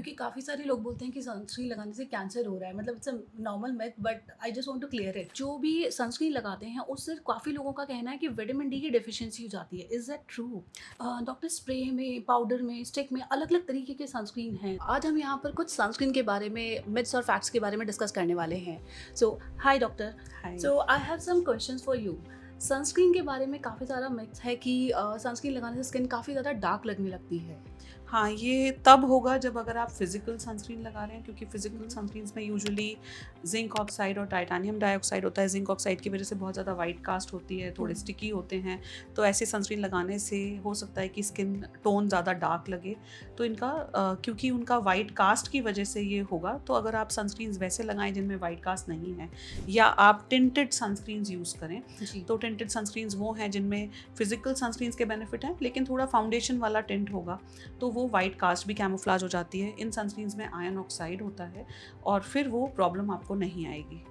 क्योंकि काफ़ी सारे लोग बोलते हैं कि सनस्क्रीन लगाने से कैंसर हो रहा है, मतलब it's a normal myth, but I just want to clear it. जो भी सनस्क्रीन लगाते हैं उससे काफ़ी लोगों का कहना है कि विटामिन डी की डेफिशिएंसी हो जाती है। Is that true? Doctor, spray में, पाउडर में, स्टिक में अलग-अलग तरीके के सनस्क्रीन हैं। आज हम यहाँ पर कुछ सनस्क्रीन के बारे में, मिथ्स और फैक्ट्स के बारे में डिस्कस करने वाले हैं। So hi doctor, hi. So I have some questions for you. Sunscreen के बारे में काफ़ी सारा मिथ्स है कि सनस्क्रीन लगाने से स्किन काफ़ी ज़्यादा डार्क लगने लगती है। हाँ, ये तब होगा जब अगर आप फिज़िकल सनस्क्रीन लगा रहे हैं, क्योंकि फिज़िकल हुँ, सनस्क्रीन्स में यूजुअली ज़िंक ऑक्साइड और टाइटेनियम डाइऑक्साइड होता है। ज़िंक ऑक्साइड की वज़ह से बहुत ज़्यादा व्हाइट कास्ट होती है, हुँ, थोड़े स्टिकी होते हैं, तो ऐसे सनस्क्रीन लगाने से हो सकता है कि स्किन टोन ज़्यादा डार्क लगे। तो इनका क्योंकि उनका व्हाइट कास्ट की वज़ह से ये होगा, तो अगर आप सनस्क्रीन्स वैसे लगाएँ जिनमें व्हाइट कास्ट नहीं है, या आप टिंटेड सनस्क्रीन्स यूज़ करें, जी। तो टिंटेड सनस्क्रीन्स वो हैं जिनमें फिज़िकल सनस्क्रीन्स के बेनिफिट हैं, लेकिन थोड़ा फाउंडेशन वाला टिंट होगा, तो वो व्हाइट कास्ट भी कैमोफ्लेज हो जाती है। इन सनस्क्रीन्स में आयरन ऑक्साइड होता है और फिर वो प्रॉब्लम आपको नहीं आएगी।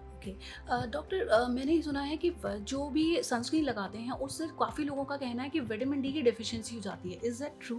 ओके। डॉक्टर, मैंने ये सुना है कि जो भी सनस्क्रीन लगाते हैं उससे काफ़ी लोगों का कहना है कि विटामिन डी की डेफिशिएंसी हो जाती है। Is that true?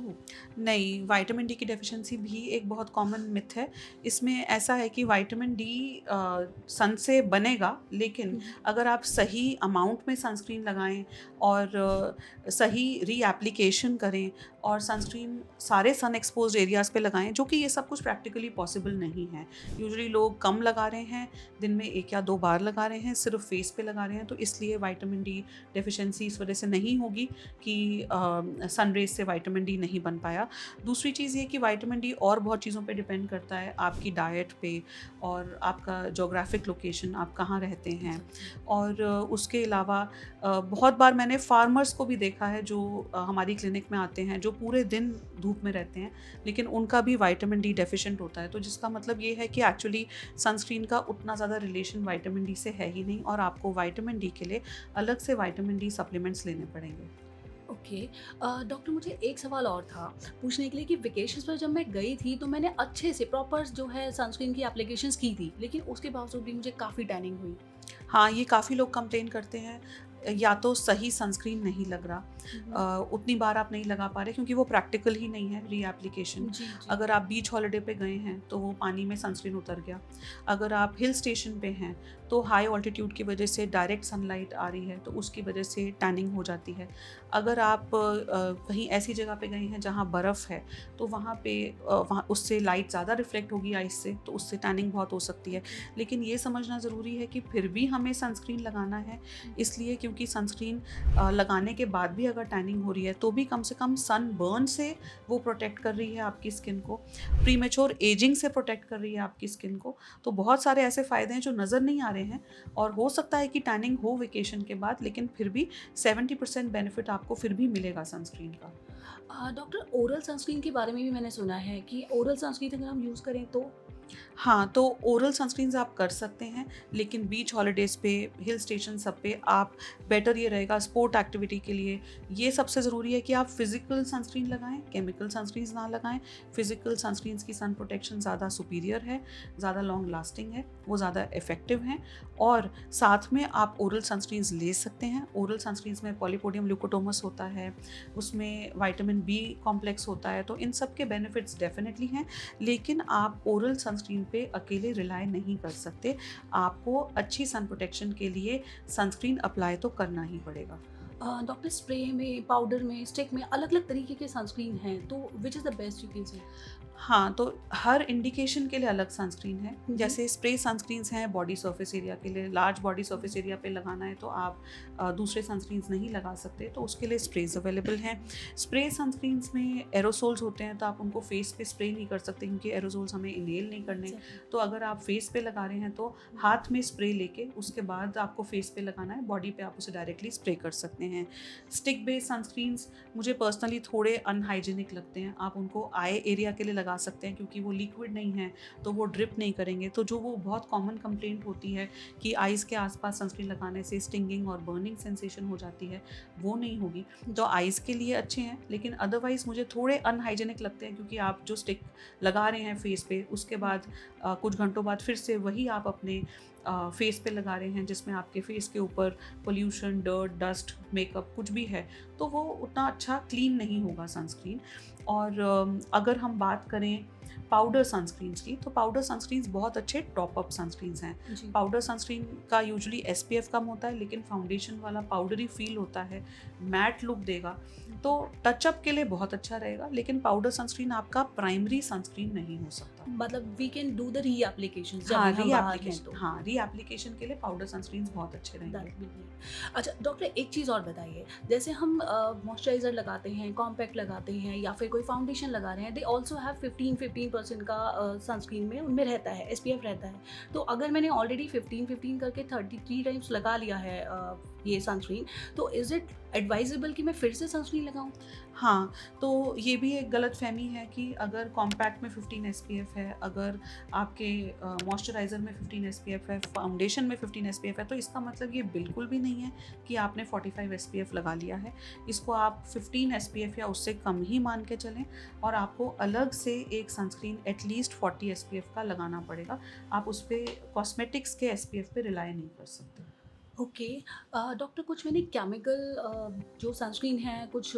नहीं, विटामिन डी की डेफ़िशिएंसी भी एक बहुत कॉमन मिथ है। इसमें ऐसा है कि विटामिन डी सन से बनेगा, लेकिन हुँ, अगर आप सही अमाउंट में सनस्क्रीन लगाएँ और सही री-एप्लीकेशन करें और सनस्क्रीन सारे सन एक्सपोज़्ड एरियाज़ पे लगाएँ, जो कि ये सब कुछ प्रैक्टिकली पॉसिबल नहीं है। यूजुअली लोग कम लगा रहे हैं, दिन में 1 या 2 बार लगा रहे हैं, सिर्फ़ फेस पे लगा रहे हैं, तो इसलिए विटामिन डी डेफ़िशिएंसी इस वज़ह से नहीं होगी कि सन रेज़ से विटामिन डी नहीं बन पाया। दूसरी चीज़ ये कि विटामिन डी और बहुत चीज़ों पे डिपेंड करता है, आपकी डाइट पे और आपका ज्योग्राफिक लोकेशन, आप कहाँ रहते हैं। एग्ज़ैक्टली। और उसके अलावा बहुत बार मैंने फार्मर्स को भी देखा है जो हमारी क्लिनिक में आते हैं, जो पूरे दिन धूप में रहते हैं, लेकिन उनका भी विटामिन डी डेफिशिएंट होता है। तो जिसका मतलब ये है कि एक्चुअली सनस्क्रीन का उतना ज़्यादा रिलेशन विटामिन डी से है ही नहीं, और आपको विटामिन डी के लिए अलग से विटामिन डी सप्लीमेंट्स लेने पड़ेंगे। ओके। डॉक्टर, मुझे एक सवाल और था पूछने के लिए कि वेकेशंस पर जब मैं गई थी तो मैंने अच्छे से प्रॉपर जो है सनस्क्रीन की एप्लीकेशंस की थी, लेकिन उसके बावजूद भी मुझे काफ़ी टैनिंग हुई। हाँ, ये काफ़ी लोग कंप्लेन करते हैं, या तो सही सनस्क्रीन नहीं लग रहा, हुँ, हुँ। उतनी बार आप नहीं लगा पा रहे क्योंकि वो प्रैक्टिकल ही नहीं है री-एप्लीकेशन। जी, जी। अगर आप बीच हॉलिडे पे गए हैं, तो वो पानी में सनस्क्रीन उतर गया। अगर आप हिल स्टेशन पे हैं, तो हाई ऑल्टीट्यूड की वजह से डायरेक्ट सनलाइट आ रही है, तो उसकी वजह से टैनिंग हो जाती है। अगर आप कहीं ऐसी जगह पे गए हैं जहाँ बर्फ़ है, तो वहाँ पे वहाँ उससे लाइट ज़्यादा रिफ्लेक्ट होगी आइस से, तो उससे टैनिंग बहुत हो सकती है। ओके। लेकिन ये समझना ज़रूरी है कि फिर भी हमें सनस्क्रीन लगाना है, हुँ, इसलिए क्योंकि सनस्क्रीन लगाने के बाद भी अगर टैनिंग हो रही है, तो भी कम से कम सनबर्न से वो प्रोटेक्ट कर रही है आपकी स्किन को, प्रीमेच्योर एजिंग से प्रोटेक्ट कर रही है आपकी स्किन को। तो बहुत सारे ऐसे फ़ायदे हैं जो नज़र नहीं आ रहे हैं, और हो सकता है कि टैनिंग हो वेकेशन के बाद, लेकिन फिर भी 70% बेनिफिट आपको फिर भी मिलेगा सनस्क्रीन का। डॉक्टर, ओरल सनस्क्रीन के बारे में भी मैंने सुना है कि ओरल सनस्क्रीन अगर हम यूज़ करें तो? हाँ, तो ओरल सनस्क्रीन्स आप कर सकते हैं, लेकिन बीच हॉलिडेज़ पे, हिल स्टेशन सब पे आप बेटर ये रहेगा स्पोर्ट एक्टिविटी के लिए, ये सबसे ज़रूरी है कि आप फिज़िकल सनस्क्रीन लगाएँ, केमिकल सनस्क्रीन्स ना लगाएँ। फिज़िकल सनस्क्रीन्स की सन प्रोटेक्शन ज़्यादा सुपीरियर है, ज़्यादा लॉन्ग लास्टिंग है, वो ज़्यादा इफ़ेक्टिव हैं, और साथ में आप ओरल सनस्क्रीन्स ले सकते हैं। ओरल सनस्क्रीन्स में पॉलीपोडियम ल्यूकोटोमस होता है, उसमें विटामिन बी कॉम्प्लेक्स होता है, तो इन सब के बेनिफिट्स डेफ़िनिटली हैं। लेकिन आप ओरल सनस्क्रीन पे अकेले रिलाय नहीं कर सकते। आपको अच्छी सन प्रोटेक्शन के लिए सनस्क्रीन अप्लाई तो करना ही पड़ेगा। डॉक्टर, स्प्रे में, पाउडर में, स्टिक में अलग-अलग तरीके के सनस्क्रीन हैं, तो which is the best you can say? हाँ, तो हर इंडिकेशन के लिए अलग सनस्क्रीन है। हुँ, हुँ। जैसे स्प्रे सनस्क्रीन्स हैं बॉडी सरफेस एरिया के लिए, लार्ज बॉडी सरफेस एरिया पे लगाना है तो आप दूसरे सनस्क्रीन्स नहीं लगा सकते, तो उसके लिए स्प्रेज़ अवेलेबल हैं। स्प्रे सनस्क्रीन्स में एरोसोल्स होते हैं, तो आप उनको फेस पे स्प्रे नहीं कर सकते क्योंकि एरोसोल्स हमें इन्हेल नहीं करने। एग्ज़ैक्टली। तो अगर आप फेस पे लगा रहे हैं तो हुँ, हाथ में स्प्रे लेके उसके बाद आपको फेस पे लगाना है, बॉडी पे आप उसे डायरेक्टली स्प्रे कर सकते हैं। स्टिक बेस्ड सनस्क्रीन्स मुझे पर्सनली थोड़े अनहाइजीनिक लगते हैं। आप उनको आई एरिया के लिए लगा सकते हैं क्योंकि वो लिक्विड नहीं है, तो वो ड्रिप नहीं करेंगे। तो जो वो बहुत कॉमन कंप्लेंट होती है कि आइज़ के आसपास सनस्क्रीन लगाने से स्टिंगिंग और बर्निंग सेंसेशन हो जाती है, वो नहीं होगी। तो जी। आइज़ के लिए अच्छे हैं, लेकिन अदरवाइज़ मुझे थोड़े अनहाइजीनिक लगते हैं क्योंकि आप जो स्टिक लगा रहे हैं फेस पे, उसके हुँ, बाद कुछ घंटों बाद फिर से वही आप अपने फेस पे लगा रहे हैं, जिसमें आपके फेस के ऊपर पोल्यूशन, डर्ट, डस्ट, मेकअप कुछ भी है, तो वो उतना अच्छा क्लीन नहीं होगा सनस्क्रीन। और अगर हम बात करें पाउडर सनस्क्रीन्स की, तो पाउडर सनस्क्रीन्स बहुत अच्छे टॉप अप सनस्क्रीन्स हैं। जी। पाउडर सनस्क्रीन का यूजुअली SPF कम होता है, लेकिन फाउंडेशन वाला पाउडरी फील होता है, मैट लुक देगा, तो टचअप के लिए बहुत अच्छा रहेगा। लेकिन पाउडर सनस्क्रीन आपका प्राइमरी सनस्क्रीन नहीं हो सकता। मतलब वी कैन डू द री-एप्लीकेशंस जब हाँ, भी हम बाहर हैं तो। री-एप्लीकेशन के लिए पाउडर सनस्क्रीन्स बहुत अच्छे रहेंगे। That will be. अच्छा डॉक्टर, एक चीज़ और बताइए, जैसे हम मॉइस्चराइज़र लगाते हैं, कॉम्पैक्ट लगाते हैं या फिर कोई फाउंडेशन लगा रहे हैं, दे ऑल्सो हैव 15% का सनस्क्रीन में उनमें रहता है, SPF रहता है। तो अगर मैंने ऑलरेडी 15 करके 33 टाइम्स लगा लिया है ये सनस्क्रीन, तो इज़ इट एडवाइजेबल कि मैं फिर से सनस्क्रीन लगाऊँ? हाँ, तो ये भी एक गलतफ़हमी है कि अगर कॉम्पैक्ट में 15 SPF है, अगर आपके मॉइस्चराइज़र में 15 SPF है, फाउंडेशन में 15 SPF है, तो इसका मतलब ये बिल्कुल भी नहीं है कि आपने 45 SPF लगा लिया है। इसको आप 15 SPF या उससे कम ही मान के चलें, और आपको अलग से एक सनस्क्रीन एटलीस्ट 40 SPF का लगाना पड़ेगा। आप उस पे कॉस्मेटिक्स के SPF पे रिलाय नहीं कर सकते। ओके। डॉक्टर, कुछ मैंने केमिकल जो सनस्क्रीन है, कुछ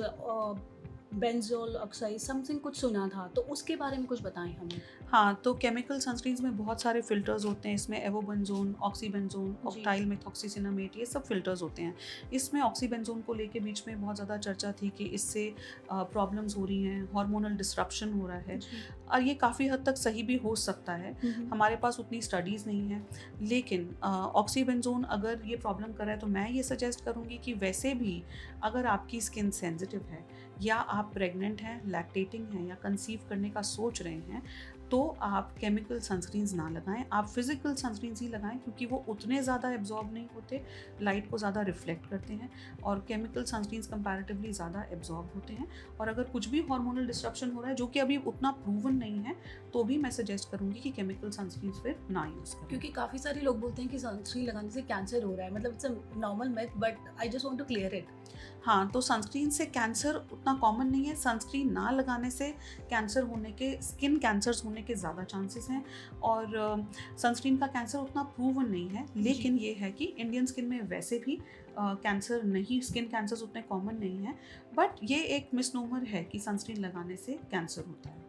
बेंजोल ऑक्साइड समथिंग कुछ सुना था, तो उसके बारे में कुछ बताएं हमें। हाँ, तो केमिकल सनस्क्रीन्स में बहुत सारे फ़िल्टर्स होते हैं। इसमें एवोबेंज़ोन, ऑक्सीबेंज़ोन, जी। ऑक्टाइल मेथॉक्सीसिनामेट, ये सब फ़िल्टर्स होते हैं। इसमें ऑक्सीबेंज़ोन को लेके बीच में बहुत ज़्यादा चर्चा थी कि इससे प्रॉब्लम्स हो रही हैं, हार्मोनल डिस्रप्शन हो रहा है, जी। और ये काफ़ी हद तक सही भी हो सकता है। हम्म। हमारे पास उतनी स्टडीज़ नहीं हैं, लेकिन ऑक्सीबेंज़ोन अगर ये प्रॉब्लम कर रहा है, तो मैं ये सजेस्ट करूँगी कि वैसे भी अगर आपकी स्किन सेंसिटिव है, या आप प्रेग्नेंट हैं, लैक्टेटिंग हैं, या कंसीव करने का सोच रहे हैं, तो आप केमिकल सनस्क्रीन्स ना लगाएं। आप फिजिकल सनस्क्रीन्स ही लगाएं, क्योंकि वो उतने ज़्यादा एब्जॉर्ब नहीं होते, लाइट को ज़्यादा रिफ्लेक्ट करते हैं, और केमिकल सनस्क्रीन्स कंपैरेटिवली ज़्यादा एब्जॉर्ब होते हैं। और अगर कुछ भी हार्मोनल डिस्ट्रप्शन हो रहा है, जो कि अभी उतना प्रूवन नहीं है, तो भी मैं सजेस्ट करूँगी कि केमिकल सनस्क्रीन्स फिर ना यूज़ करें। क्योंकि काफ़ी सारे लोग बोलते हैं कि सनस्क्रीन लगाने से कैंसर हो रहा है, मतलब it's a normal myth, but I just want to clear it. हाँ, तो सनस्क्रीन से कैंसर उतना कॉमन नहीं है। सनस्क्रीन ना लगाने से कैंसर होने के, स्किन कैंसर्स होने के ज़्यादा चांसेस हैं, और सनस्क्रीन का कैंसर उतना प्रूवन नहीं है। लेकिन ये है कि इंडियन स्किन में वैसे भी कैंसर नहीं, स्किन कैंसर्स उतने कॉमन नहीं हैं, बट ये एक मिसनोमर है कि सनस्क्रीन लगाने से कैंसर होता है।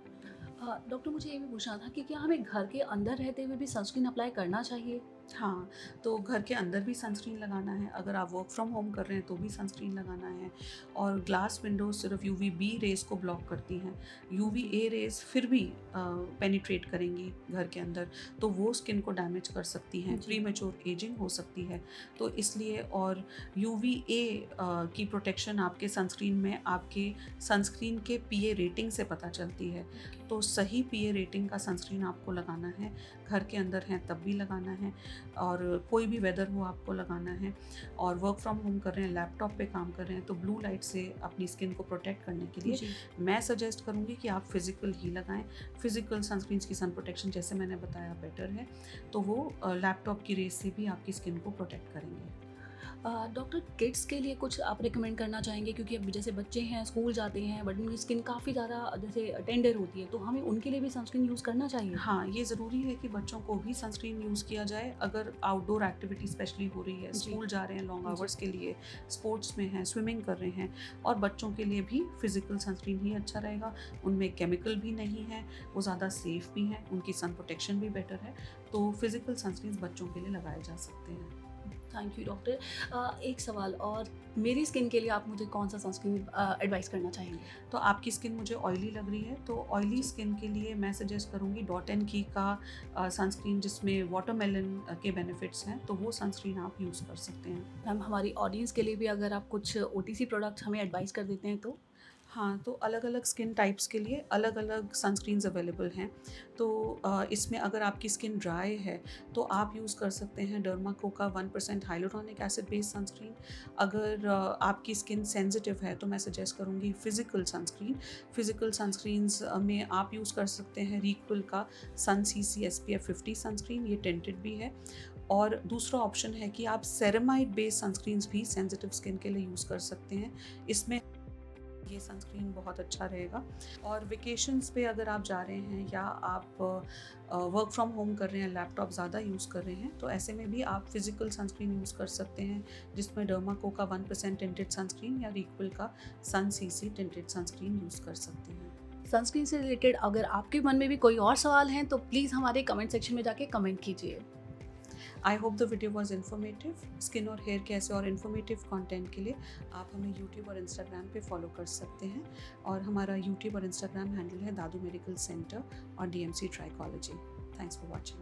डॉक्टर, मुझे ये भी पूछना था कि क्या हमें घर के अंदर रहते हुए भी सनस्क्रीन अप्लाई करना चाहिए? हाँ, तो घर के अंदर भी सनस्क्रीन लगाना है, अगर आप वर्क फ्रॉम होम कर रहे हैं तो भी सनस्क्रीन लगाना है, और ग्लास विंडोज सिर्फ UVB रेज़ को ब्लॉक करती हैं। UVA रेज़ फिर भी पेनिट्रेट करेंगी घर के अंदर, तो वो स्किन को डैमेज कर सकती हैं, जी। प्रीमेच्योर एजिंग हो सकती है। तो इसलिए, और UVA की प्रोटेक्शन आपके सनस्क्रीन में आपके सनस्क्रीन के PA रेटिंग से पता चलती है। तो सही PA रेटिंग का सनस्क्रीन आपको लगाना है, घर के अंदर हैं तब भी लगाना है, और कोई भी वेदर हो आपको लगाना है। और वर्क फ्रॉम होम कर रहे हैं, लैपटॉप पे काम कर रहे हैं, तो ब्लू लाइट से अपनी स्किन को प्रोटेक्ट करने के लिए जी। मैं सजेस्ट करूँगी कि आप फिजिकल ही लगाएं। फिजिकल सनस्क्रीन्स की सन प्रोटेक्शन, जैसे मैंने बताया, बेटर है, तो वो लैपटॉप की रेस से भी आपकी स्किन को प्रोटेक्ट करेंगे। डॉक्टर, किड्स के लिए कुछ आप रिकमेंड करना चाहेंगे, क्योंकि अब जैसे बच्चे हैं, स्कूल जाते हैं, बट उनकी स्किन काफ़ी ज़्यादा जैसे टेंडर होती है, तो हमें उनके लिए भी सनस्क्रीन यूज़ करना चाहिए? हाँ, ये ज़रूरी है कि बच्चों को भी सनस्क्रीन यूज़ किया जाए, अगर आउटडोर एक्टिविटी स्पेशली हो रही है, जी। स्कूल जा रहे हैं लॉन्ग जी। आवर्स के लिए, स्पोर्ट्स में हैं, स्विमिंग कर रहे हैं, और बच्चों के लिए भी फिजिकल सनस्क्रीन ही अच्छा रहेगा। उनमें केमिकल भी नहीं है, वो ज़्यादा सेफ भी हैं, उनकी सन प्रोटेक्शन भी बेटर है, तो फिजिकल सनस्क्रीन बच्चों के लिए लगाए जा सकते हैं। Thank you doctor. एक सवाल और, मेरी स्किन के लिए आप मुझे कौन सा सनस्क्रीन एडवाइस करना चाहेंगे? तो आपकी स्किन मुझे ऑयली लग रही है, तो ऑयली स्किन के लिए मैं सजेस्ट करूँगी डॉट एंड की का सनस्क्रीन, जिसमें वाटरमेलन के बेनिफिट्स हैं, तो वो सनस्क्रीन आप यूज़ कर सकते हैं। मैम, हमारी ऑडियंस के लिए भी अगर आप कुछ OTC प्रोडक्ट्स हमें एडवाइस कर देते हैं तो? हाँ, तो अलग-अलग स्किन टाइप्स के लिए अलग-अलग सनस्क्रीन्स अवेलेबल हैं। तो इसमें अगर आपकी स्किन ड्राई है, तो आप यूज़ कर सकते हैं डर्माकोका 1% हाइलुरोनिक एसिड बेस्ड सनस्क्रीन। अगर आपकी स्किन सेंसिटिव है, तो मैं सजेस्ट करूँगी फिजिकल सनस्क्रीन। फिजिकल सनस्क्रीन्स में आप यूज़ कर सकते हैं रिक्विल का सन CC SPF 50 सनस्क्रीन, ये टेंटेड भी है। और दूसरा ऑप्शन है कि आप सेरेमाइड बेस्ड सनस्क्रीन्स भी सेंसिटिव स्किन के लिए यूज़ कर सकते हैं। इसमें ये सनस्क्रीन बहुत अच्छा रहेगा। और वेकेशंस पे अगर आप जा रहे हैं, या आप वर्क फ्रॉम होम कर रहे हैं, लैपटॉप ज़्यादा यूज़ कर रहे हैं, तो ऐसे में भी आप फिजिकल सनस्क्रीन यूज़ कर सकते हैं, जिसमें डर्माकोका 1% टिंटेड सनस्क्रीन या रिक्विल का सन CC टिंटेड सनस्क्रीन यूज़ कर सकते हैं। सनस्क्रीन से रिलेटेड अगर आपके मन में भी कोई और सवाल हैं तो प्लीज़ हमारे कमेंट सेक्शन में जाके कमेंट कीजिए। I hope the video was informative. Skin और हेयर के ऐसे और इन्फॉर्मेटिव कंटेंट के लिए आप हमें यूट्यूब और इंस्टाग्राम पे फॉलो कर सकते हैं, और हमारा यूट्यूब और इंस्टाग्राम हैंडल है दादू मेडिकल सेंटर और DMC trichology. Thanks for watching.